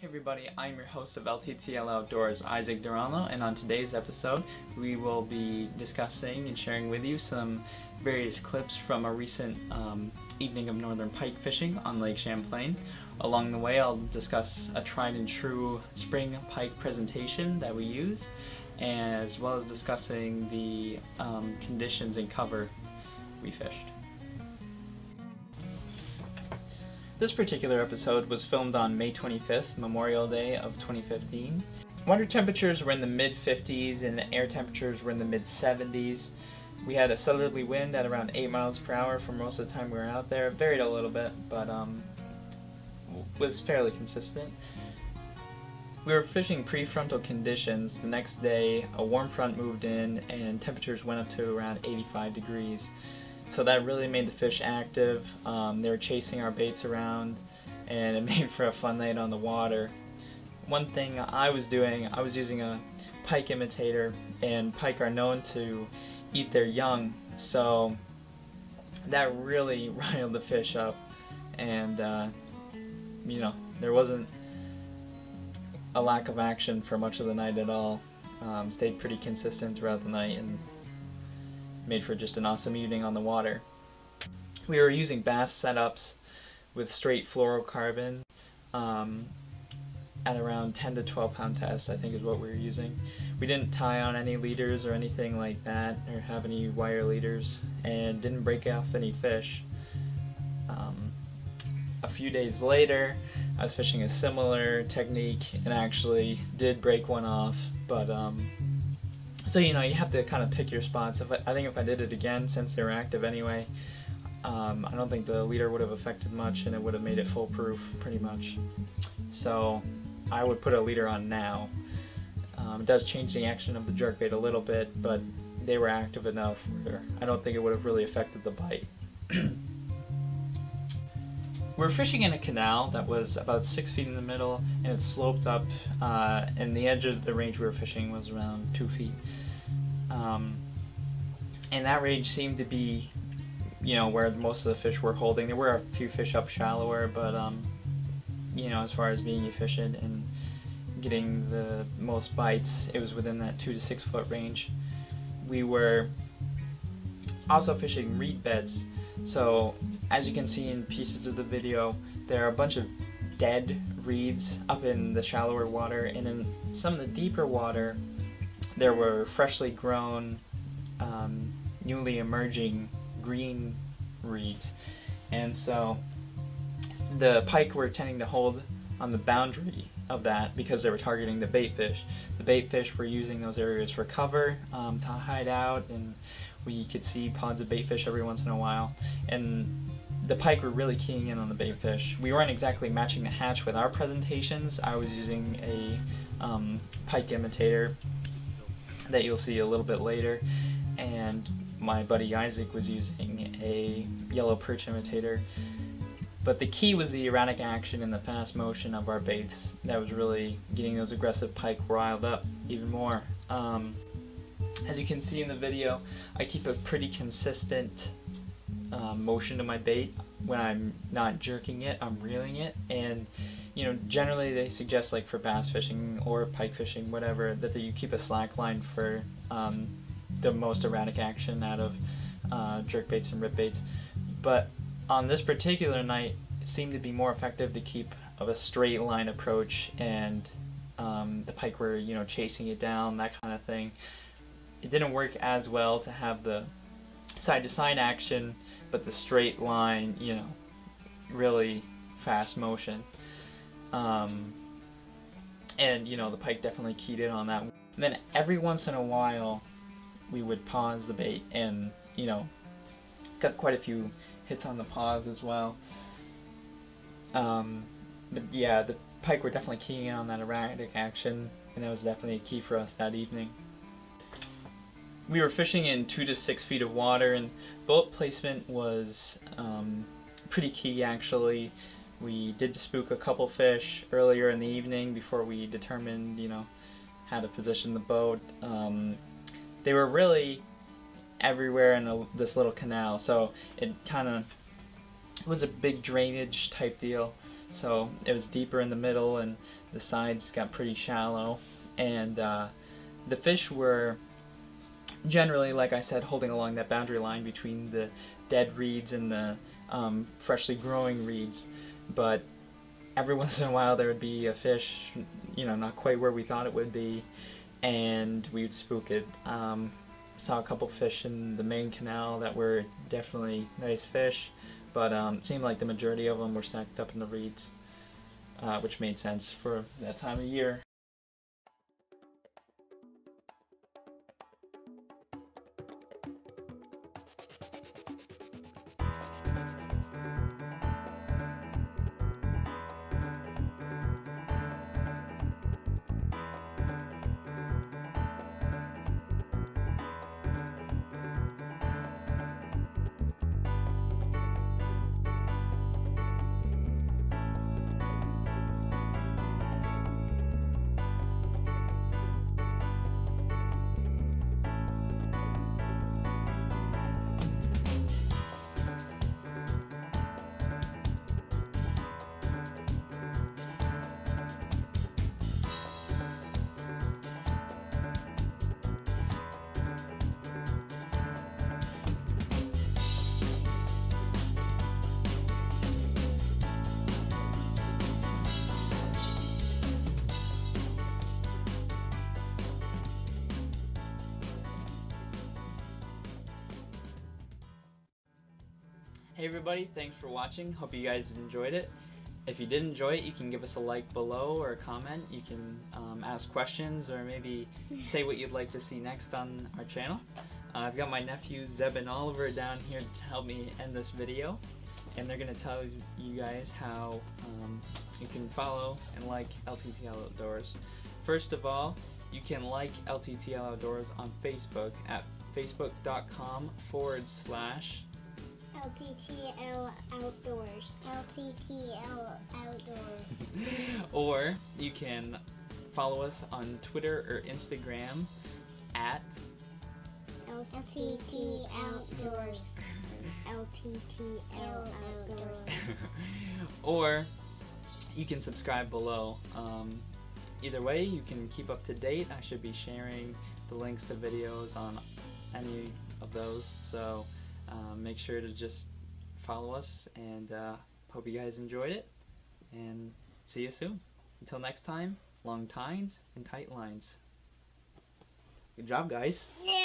Hey everybody, I'm your host of LTTL Outdoors, Desranleau, and on today's episode we will be discussing and sharing with you some various clips from a recent evening of northern pike fishing on Lake Champlain. Along the way I'll discuss a tried and true spring pike presentation that we used, as well as discussing the conditions and cover we fished. This particular episode was filmed on May 25th, Memorial Day of 2015. Water temperatures were in the mid-50s and the air temperatures were in the mid-70s. We had a southerly wind at around 8 miles per hour for most of the time we were out there. It varied a little bit, but was fairly consistent. We were fishing prefrontal conditions. The next day, a warm front moved in and temperatures went up to around 85 degrees. So that really made the fish active. They were chasing our baits around, and it made for a fun night on the water. One thing I was doing, I was using a pike imitator, and pike are known to eat their young, so that really riled the fish up, and there wasn't a lack of action for much of the night at all. Stayed pretty consistent throughout the night and made for just an awesome evening on the water. We were using bass setups with straight fluorocarbon at around 10 to 12 pound test, I think is what we were using. We didn't tie on any leaders or anything like that, or have any wire leaders, and didn't break off any fish. A few days later, I was fishing a similar technique and actually did break one off, but so you have to kind of pick your spots. I think if I did it again, since they were active anyway, I don't think the leader would have affected much, and it would have made it foolproof pretty much. So I would put a leader on now. It does change the action of the jerkbait a little bit, but they were active enough where I don't think it would have really affected the bite. We were fishing in a canal that was about 6 feet in the middle, and it sloped up, and the edge of the range we were fishing was around 2 feet. And that range seemed to be, where most of the fish were holding. There were a few fish up shallower, but, as far as being efficient and getting the most bites, it was within that 2 to 6 foot range. We were also fishing reed beds, so as you can see in pieces of the video, there are a bunch of dead reeds up in the shallower water, and in some of the deeper water there were freshly grown, newly emerging green reeds. And so the pike were tending to hold on the boundary of that because they were targeting the bait fish. The bait fish were using those areas for cover, to hide out, and we could see pods of bait fish every once in a while. And the pike were really keying in on the bait fish. We weren't exactly matching the hatch with our presentations. I was using a pike imitator that you'll see a little bit later, and my buddy Isaac was using a yellow perch imitator. But the key was the erratic action and the fast motion of our baits that was really getting those aggressive pike riled up even more. As you can see in the video, I keep a pretty consistent motion to my bait. When I'm not jerking it, I'm reeling it, and generally they suggest, like for bass fishing or pike fishing, whatever, that you keep a slack line for the most erratic action out of jerk baits and rip baits. But on this particular night, it seemed to be more effective to keep a straight line approach, and the pike were chasing it down, that kind of thing. It didn't work as well to have the side-to-side action, but the straight line, really fast motion. And the pike definitely keyed in on that. And then every once in a while, we would pause the bait, and got quite a few hits on the pause as well. But yeah, the pike were definitely keying in on that erratic action, and that was definitely a key for us that evening. We were fishing in 2 to 6 feet of water, and boat placement was pretty key actually. We did spook a couple fish earlier in the evening before we determined, how to position the boat. They were really everywhere in this little canal, so it kind of was a big drainage type deal. so it was deeper in the middle, and the sides got pretty shallow, and the fish were generally, like I said, holding along that boundary line between the dead reeds and the freshly growing reeds. But every once in a while there would be a fish, not quite where we thought it would be, and we would spook it. Saw a couple fish in the main canal that were definitely nice fish, but it seemed like the majority of them were stacked up in the reeds, which made sense for that time of year. Hey everybody, thanks for watching. Hope you guys enjoyed it. If you did enjoy it, you can give us a like below or a comment. You can ask questions or maybe say what you'd like to see next on our channel. I've got my nephews Zeb and Oliver down here to help me end this video, and they're going to tell you guys how you can follow and like LTTL Outdoors. First of all, you can like LTTL Outdoors on Facebook at facebook.com/ LTTL Outdoors. LTTL Outdoors. Or you can follow us on Twitter or Instagram at LTTL Outdoors. LTTL Outdoors. Or you can subscribe below. Either way, you can keep up to date. I should be sharing the links to videos on any of those, so make sure to just follow us, and hope you guys enjoyed it, and see you soon. Until next time, long tines and tight lines. Good job, guys. Yeah.